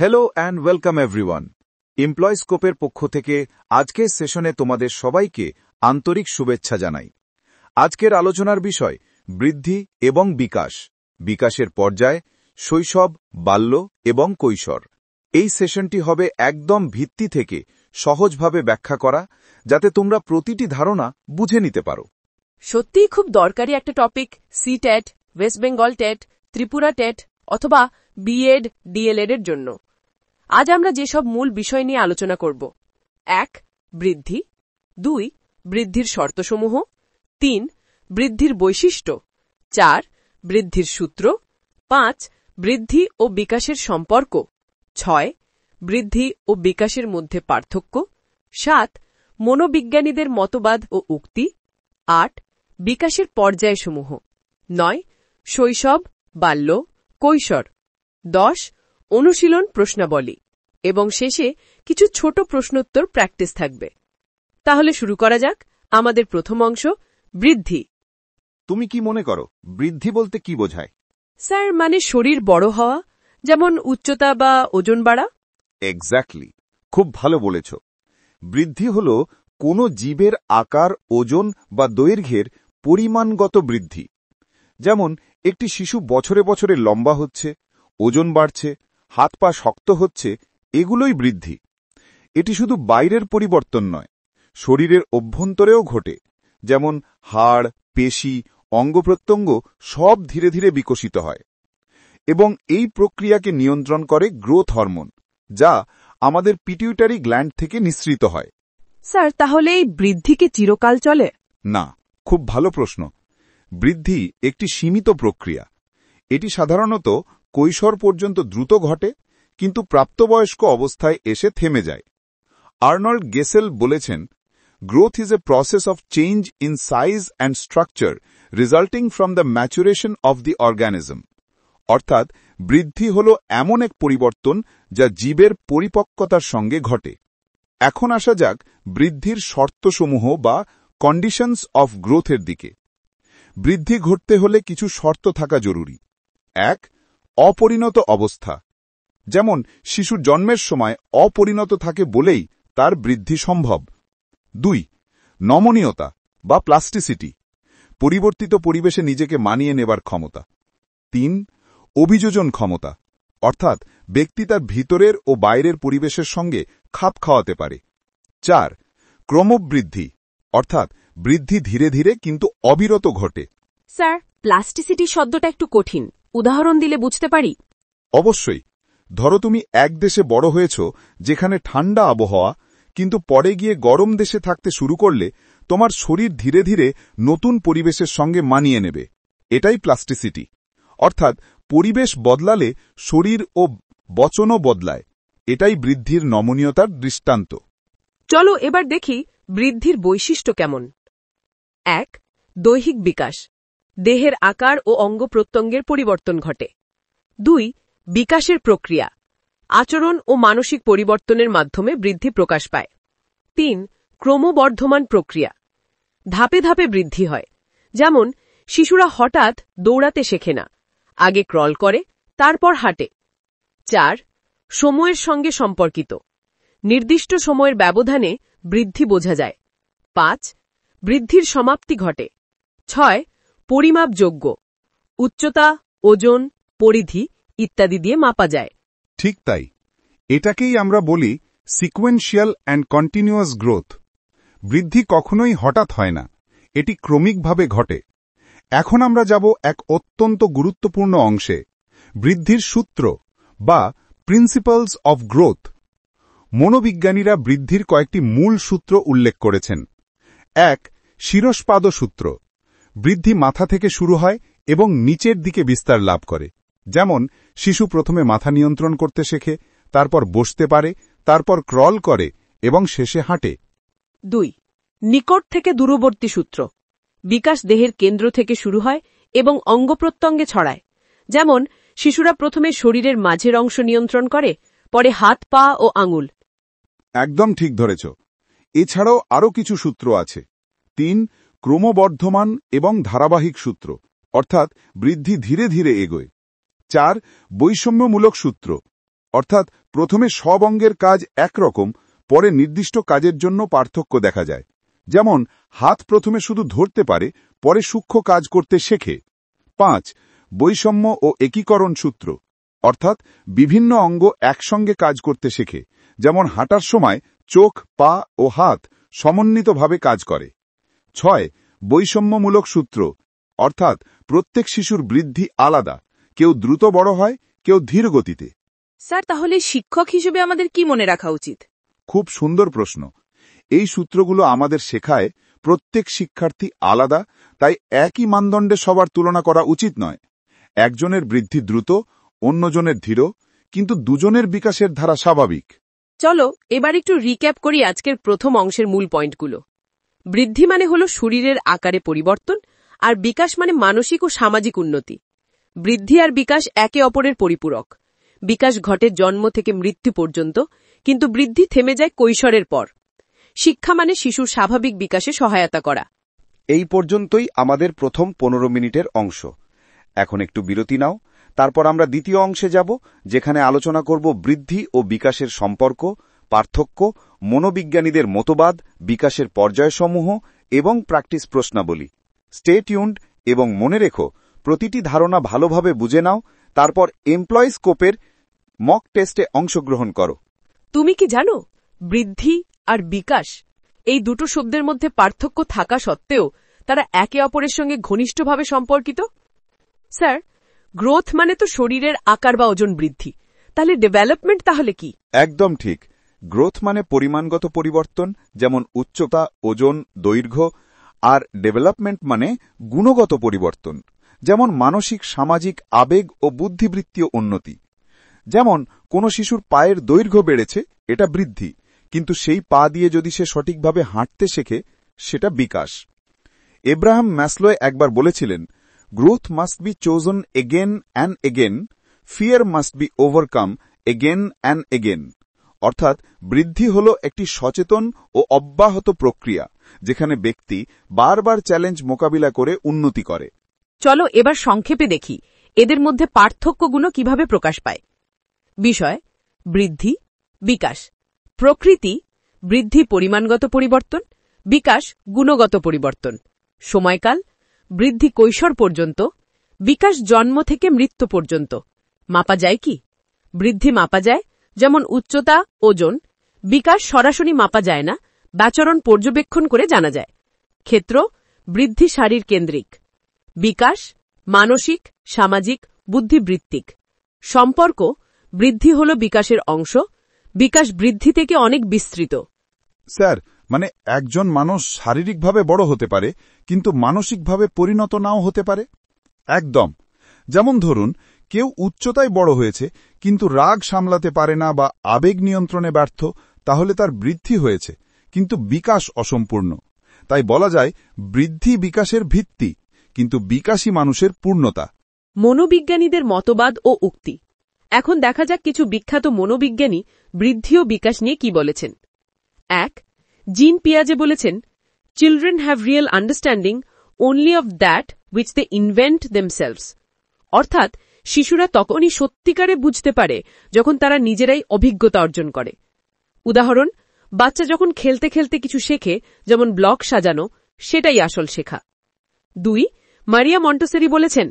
Hello and welcome everyone. এমপ্লয়স্কোপের পক্ষ থেকে আজকের সেশনে তোমাদের সবাইকে আন্তরিক শুভেচ্ছা জানাই। আজকের আলোচনার বিষয় বৃদ্ধি এবং বিকাশ, বিকাশের পর্যায়, শৈশব, বাল্য এবং কৈশোর। এই সেশনটি হবে একদম ভিত্তি থেকে সহজভাবে ব্যাখ্যা করা, যাতে তোমরা প্রতিটি ধারণা বুঝে নিতে পারো। সত্যিই খুব দরকারি একটা topic. CTET, West Bengal TET, Tripura TET অথবা বিএড, ডিএলএড এর জন্য আজ আমরা যেসব মূল বিষয় নিয়ে আলোচনা করব: 1. বৃদ্ধি, 2. বৃদ্ধির শর্তসমূহ, 3. বৃদ্ধির বৈশিষ্ট্য, 4. বৃদ্ধির সূত্র, 5. বৃদ্ধি ও বিকাশের সম্পর্ক, 6. বৃদ্ধি ও বিকাশের মধ্যে পার্থক্য, 7. মনোবিজ্ঞানীদের মতবাদ ও উক্তি, 8. বিকাশের পর্যায়সমূহ, 9. শৈশব, বাল্য, কৈশোর, 10. অনুশীলন প্রশ্নাবলী এবং শেষে কিছু ছোট প্রশ্নোত্তর প্র্যাকটিস থাকবে। তাহলে শুরু করা যাক আমাদের প্রথম অংশ, বৃদ্ধি। তুমি কি মনে করো বৃদ্ধি বলতে কি বোঝায়? স্যার, মানে শরীর বড় হওয়া, যেমন উচ্চতা বা ওজন বাড়া। এক্স্যাক্টলি, খুব ভালো বলেছ। বৃদ্ধি হল কোনো জীবের আকার, ওজন বা দৈর্ঘ্যের পরিমাণগত বৃদ্ধি। যেমন একটি শিশু বছরে বছরে লম্বা হচ্ছে, ওজন বাড়ছে, হাত পা শক্ত হচ্ছে, এগুলোই বৃদ্ধি। এটি শুধু বাইরের পরিবর্তন নয়, শরীরের অভ্যন্তরেও ঘটে। যেমন হাড়, পেশি, অঙ্গপ্রত্যঙ্গ সব ধীরে ধীরে বিকশিত হয়। এবং এই প্রক্রিয়াকে নিয়ন্ত্রণ করে গ্রোথ হরমোন, যা আমাদের পিটিউটারি গ্ল্যান্ড থেকে নিঃসৃত হয়। স্যার, তাহলে এই বৃদ্ধি কি চিরকাল চলে? না, খুব ভালো প্রশ্ন। বৃদ্ধি একটি সীমিত প্রক্রিয়া। এটি সাধারণত কৈশোর পর্যন্ত দ্রুত ঘটে, কিন্তু প্রাপ্তবয়স্ক অবস্থায় এসে থেমে যায়। আর্নল্ড গেসেল বলেছেন, growth is a process of change in size and structure resulting from the maturation of the organism. অর্থাৎ বৃদ্ধি হল এমন এক পরিবর্তন যা জীবের পরিপক্কতার সঙ্গে ঘটে। এখন আসা যাক বৃদ্ধির শর্তসমূহ বা কন্ডিশনস অফ গ্রোথের দিকে। বৃদ্ধি ঘটতে হলে কিছু শর্ত থাকা জরুরি। 1. অপরিণত অবস্থা। যেমন শিশু জন্মের সময় অপরিণত থাকে বলেই তার বৃদ্ধি সম্ভব। 2. নমনীয়তা বা প্লাস্টিসিটি, পরিবর্তিত পরিবেশে নিজেকে মানিয়ে নেবার ক্ষমতা। 3. অভিযোজন ক্ষমতা, অর্থাৎ ব্যক্তি তার ভিতরের ও বাইরের পরিবেশের সঙ্গে খাপ খাওয়াতে পারে। 4. ক্রমবৃদ্ধি, অর্থাৎ বৃদ্ধি ধীরে ধীরে কিন্তু অবিরত ঘটে। স্যার, প্লাস্টিসিটি শব্দটা একটু কঠিন, উদাহরণ দিলে বুঝতে পারি। অবশ্যই। ধরো তুমি এক দেশে বড় হয়েছ যেখানে ঠান্ডা আবহাওয়া, কিন্তু পরে গিয়ে গরম দেশে থাকতে শুরু করলে তোমার শরীর ধীরে ধীরে নতুন পরিবেশের সঙ্গে মানিয়ে নেবে। এটাই প্লাস্টিসিটি। অর্থাৎ পরিবেশ বদলালে শরীর ও বচনও বদলায়। এটাই বৃদ্ধির নমনীয়তার দৃষ্টান্ত। চলো এবার দেখি বৃদ্ধির বৈশিষ্ট্য কেমন। 1. দৈহিক বিকাশ, দেহের আকার ও অঙ্গ প্রত্যঙ্গের পরিবর্তন ঘটে। 2. বিকাশের প্রক্রিয়া, আচরণ ও মানসিক পরিবর্তনের মাধ্যমে বৃদ্ধি প্রকাশ পায়। 3. ক্রমবর্ধমান প্রক্রিয়া, ধাপে ধাপে বৃদ্ধি হয়। যেমন শিশুরা হঠাৎ দৌড়াতে শেখে না, আগে ক্রল করে, তারপর হাঁটে। 4. সময়ের সঙ্গে সম্পর্কিত, নির্দিষ্ট সময়ের ব্যবধানে বৃদ্ধি বোঝা যায়। 5. বৃদ্ধির সমাপ্তি ঘটে। 6. পরিমাপযোগ্য, উচ্চতা, ওজন, পরিধি ইত্যাদি দিয়ে মাপা যায়। ঠিক তাই। এটাকেই আমরা বলি সিকোয়েন্সিয়াল অ্যান্ড কন্টিনিউয়াস গ্রোথ। বৃদ্ধি কখনোই হঠাৎ হয় না, এটি ক্রমিকভাবে ঘটে। এখন আমরা যাব এক অত্যন্ত গুরুত্বপূর্ণ অংশে, বৃদ্ধির সূত্র বা প্রিন্সিপালস অফ গ্রোথ। মনোবিজ্ঞানীরা বৃদ্ধির কয়েকটি মূল সূত্র উল্লেখ করেছেন। 1. শিরস্পাদ সূত্র। বৃদ্ধি মাথা থেকে শুরু হয় এবং নিচের দিকে বিস্তার লাভ করে। যেমন শিশু প্রথমে মাথা নিয়ন্ত্রণ করতে শেখে, তারপর বসতে পারে, তারপর ক্রল করে এবং শেষে হাঁটে। 2. নিকট থেকে দূরবর্তী সূত্র। বিকাশ দেহের কেন্দ্র থেকে শুরু হয় এবং অঙ্গপ্রত্যঙ্গে ছড়ায়। যেমন শিশুরা প্রথমে শরীরের মাঝের অংশ নিয়ন্ত্রণ করে, পরে হাত, পা ও আঙুল। একদম ঠিক ধরেছ। এছাড়াও আরও কিছু সূত্র আছে। 3. ক্রমবর্ধমান এবং ধারাবাহিক সূত্র, অর্থাৎ বৃদ্ধি ধীরে ধীরে এগোয়। 4. বৈষম্যমূলক সূত্র। অর্থাৎ প্রথমে সব অঙ্গের কাজ একরকম, পরে নির্দিষ্ট কাজের জন্য পার্থক্য দেখা যায়। যেমন হাত প্রথমে শুধু ধরতে পারে, পরে সূক্ষ্ম কাজ করতে শেখে। 5. বৈষম্য ও একীকরণ সূত্র, অর্থাৎ বিভিন্ন অঙ্গ একসঙ্গে কাজ করতে শেখে। যেমন হাঁটার সময় চোখ, পা ও হাত সমন্বিতভাবে কাজ করে। 6. বৈষম্যমূলক সূত্র, অর্থাৎ প্রত্যেক শিশুর বৃদ্ধি আলাদা, কেউ দ্রুত বড় হয়, কেউ ধীর গতিতে। স্যার, তাহলে শিক্ষক হিসেবে আমাদের কি মনে রাখা উচিত? খুব সুন্দর প্রশ্ন। এই সূত্রগুলো আমাদের শেখায় প্রত্যেক শিক্ষার্থী আলাদা, তাই একই মানদণ্ডে সবার তুলনা করা উচিত নয়। একজনের বৃদ্ধি দ্রুত, অন্যজনের ধীর, কিন্তু দুজনের বিকাশের ধারা স্বাভাবিক। চলো এবার একটু রিক্যাপ করি আজকের প্রথম অংশের মূল পয়েন্টগুলো। বৃদ্ধি মানে হলো শরীরের আকারে পরিবর্তন, আর বিকাশ মানে মানসিক ও সামাজিক উন্নতি। বৃদ্ধি আর বিকাশ একে অপরের পরিপূরক। বিকাশ ঘটে জন্ম থেকে মৃত্যু পর্যন্ত, কিন্তু বৃদ্ধি থেমে যায় কৈশোরের পর। শিক্ষা মানে শিশুর স্বাভাবিক বিকাশে সহায়তা করা। এই পর্যন্তই আমাদের প্রথম 15 মিনিটের অংশ। এখন একটু বিরতি নাও, তারপর আমরা দ্বিতীয় অংশে যাব, যেখানে আলোচনা করব বৃদ্ধি ও বিকাশের সম্পর্ক, পার্থক্য, মনোবিজ্ঞানীদের মতবাদ, বিকাশের পর্যায়সমূহ এবং প্র্যাকটিস প্রশ্নাবলী। স্টে টিউনড এবং মনে রেখো, প্রতিটি ধারণা ভালোভাবে বুঝে নাও, তারপর এমপ্লয়ি স্কোপের মক টেস্টে অংশগ্রহণ করো। তুমি কি জানো, বৃদ্ধি আর বিকাশ এই দুটো শব্দের মধ্যে পার্থক্য থাকা সত্ত্বেও তারা একে অপরের সঙ্গে ঘনিষ্ঠভাবে সম্পর্কিত? স্যার, গ্রোথ মানে তো শরীরের আকার বা ওজন বৃদ্ধি, তাহলে ডেভেলপমেন্ট তাহলে কি? একদম ঠিক। গ্রোথ মানে পরিমাণগত পরিবর্তন, যেমন উচ্চতা, ওজন, দৈর্ঘ্য। আর ডেভেলপমেন্ট মানে গুণগত পরিবর্তন, যেমন মানসিক, সামাজিক, আবেগ ও বুদ্ধিবৃত্তীয় উন্নতি। যেমন কোনো শিশুর পায়ের দৈর্ঘ্য বেড়েছে, এটা বৃদ্ধি, কিন্তু সেই পা দিয়ে যদি সে সঠিকভাবে হাঁটতে শেখে, সেটা বিকাশ। এব্রাহাম ম্যাসলো একবার বলেছিলেন, growth must be chosen again and again, fear must be overcome again and again. অর্থাৎ বৃদ্ধি হল একটি সচেতন ও অব্যাহত প্রক্রিয়া, যেখানে ব্যক্তি বারবার চ্যালেঞ্জ মোকাবিলা করে উন্নতি করে। চলো এবার সংক্ষেপে দেখি এদের মধ্যে পার্থক্যগুলো কিভাবে প্রকাশ পায়। বিষয়: বৃদ্ধি, বিকাশ। প্রকৃতি: বৃদ্ধি পরিমাণগত পরিবর্তন, বিকাশ গুণগত পরিবর্তন। সময়কাল: বৃদ্ধি কৈশোর পর্যন্ত, বিকাশ জন্ম থেকে মৃত্যু পর্যন্ত। মাপা যায় কি? বৃদ্ধি মাপা যায়, যেমন উচ্চতা, ওজন। বিকাশ সরাসরি মাপা যায় না, ব্যাচরণ পর্যবেক্ষণ করে জানা যায়। ক্ষেত্র: বৃদ্ধি শারীর কেন্দ্রিক, বিকাশ মানসিক, সামাজিক, বুদ্ধিবৃত্তিক। সম্পর্ক: বৃদ্ধি হল বিকাশের অংশ, বিকাশ বৃদ্ধি থেকে অনেক বিস্তৃত। স্যার, মানে একজন মানুষ শারীরিকভাবে বড় হতে পারে, কিন্তু মানসিকভাবে পরিণত নাও হতে পারে? একদম। যেমন ধরুন, কেউ উচ্চতায় বড় হয়েছে, কিন্তু রাগ সামলাতে পারে না বা আবেগ নিয়ন্ত্রণে ব্যর্থ, তাহলে তার বৃদ্ধি হয়েছে, কিন্তু বিকাশ অসম্পূর্ণ। তাই বলা যায়, বৃদ্ধি বিকাশের ভিত্তি, কিন্তু বিকাশী মানুষের পূর্ণতা। মনোবিজ্ঞানীদের মতবাদ ও উক্তি। এখন দেখা যাক কিছু বিখ্যাত মনোবিজ্ঞানী বৃদ্ধি ও বিকাশ নিয়ে কি বলেছেন। 1. জিন পিয়াজে বলেছেন, children have real understanding only of that which they invent themselves. অর্থাৎ শিশুরা তখনই সত্যিকারে বুঝতে পারে যখন তারা নিজেরাই অভিজ্ঞতা অর্জন করে। উদাহরণ: বাচ্চা যখন খেলতে খেলতে কিছু শেখে, যেমন ব্লক সাজানো, সেটাই আসল শেখা। 2. মারিয়া মন্টেসরি বলেছেন,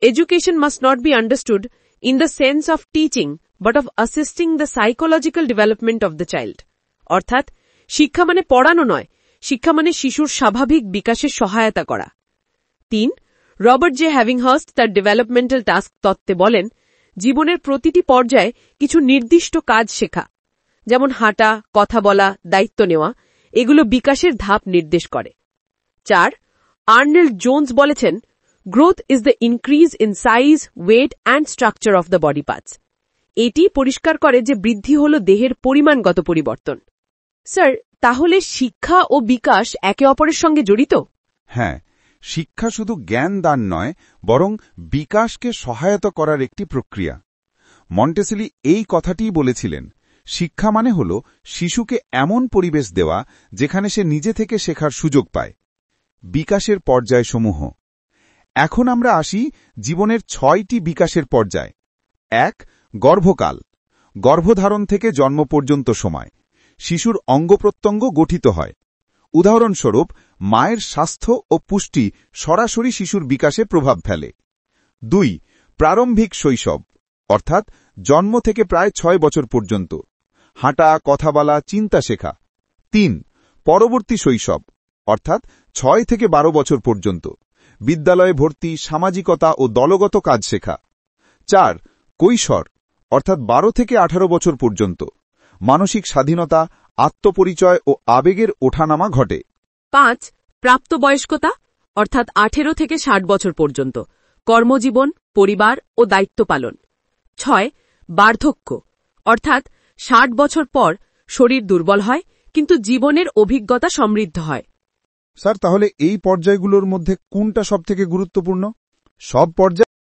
education must not be understood in the sense of teaching but of assisting the psychological development of the child. অর্থাৎ শিক্ষা মানে পড়ানো নয়, শিক্ষা মানে শিশুর স্বাভাবিক বিকাশের সহায়তা করা। 3. রবার্ট জে হ্যাভিংহার্স্ট তার ডেভেলপমেন্টাল টাস্ক তত্ত্বে বলেন, জীবনের প্রতিটি পর্যায়ে কিছু নির্দিষ্ট কাজ শেখা, যেমন হাঁটা, কথা বলা, দায়িত্ব নেওয়া, এগুলো বিকাশের ধাপ নির্দেশ করে। 4. আর্নেল্ড জোন্স বলেছেন, growth is the increase in size, weight and structure of the body parts. এটি পরিষ্কার করে যে বৃদ্ধি হল দেহের পরিমাণগত পরিবর্তন। স্যার, তাহলে শিক্ষা ও বিকাশ একে অপরের সঙ্গে জড়িত? হ্যাঁ, শিক্ষা শুধু জ্ঞান দান নয়, বরং বিকাশকে সহায়তা করার একটি প্রক্রিয়া। মন্টেসরি এই কথাটিই বলেছিলেন, শিক্ষা মানে হল শিশুকে এমন পরিবেশ দেওয়া যেখানে সে নিজে থেকে শেখার সুযোগ পায়। বিকাশের পর্যায়সমূহ। এখন আমরা আসি জীবনের 6টি বিকাশের পর্যায়। 1. গর্ভকাল। গর্ভধারণ থেকে জন্ম পর্যন্ত সময় শিশুর অঙ্গপ্রত্যঙ্গ গঠিত হয়। উদাহরণস্বরূপ মায়ের স্বাস্থ্য ও পুষ্টি সরাসরি শিশুর বিকাশে প্রভাব ফেলে। 2. প্রারম্ভিক শৈশব অর্থাৎ জন্ম থেকে প্রায় 6 বছর পর্যন্ত হাঁটা, কথা বলা, চিন্তা শেখা। 3. পরবর্তী শৈশব অর্থাৎ 6 থেকে 12 বছর পর্যন্ত বিদ্যালয়ে ভর্তি, সামাজিকতা ও দলগত কাজ শেখা। 4. কৈশোর অর্থাৎ 12 থেকে 18 বছর পর্যন্ত মানসিক স্বাধীনতা, আত্মপরিচয় ও আবেগের ওঠানামা ঘটে। 5. প্রাপ্তবয়স্কতা অর্থাৎ 18 থেকে 60 বছর পর্যন্ত কর্মজীবন, পরিবার ও দায়িত্ব পালন। 6. বার্ধক্য অর্থাৎ 60 বছর পর শরীর দুর্বল হয় কিন্তু জীবনের অভিজ্ঞতা সমৃদ্ধ হয়। স্যার, তাহলে এই পর্যায়গুলোর মধ্যে কোনটা সবথেকে গুরুত্বপূর্ণ? সব পর্যায়ে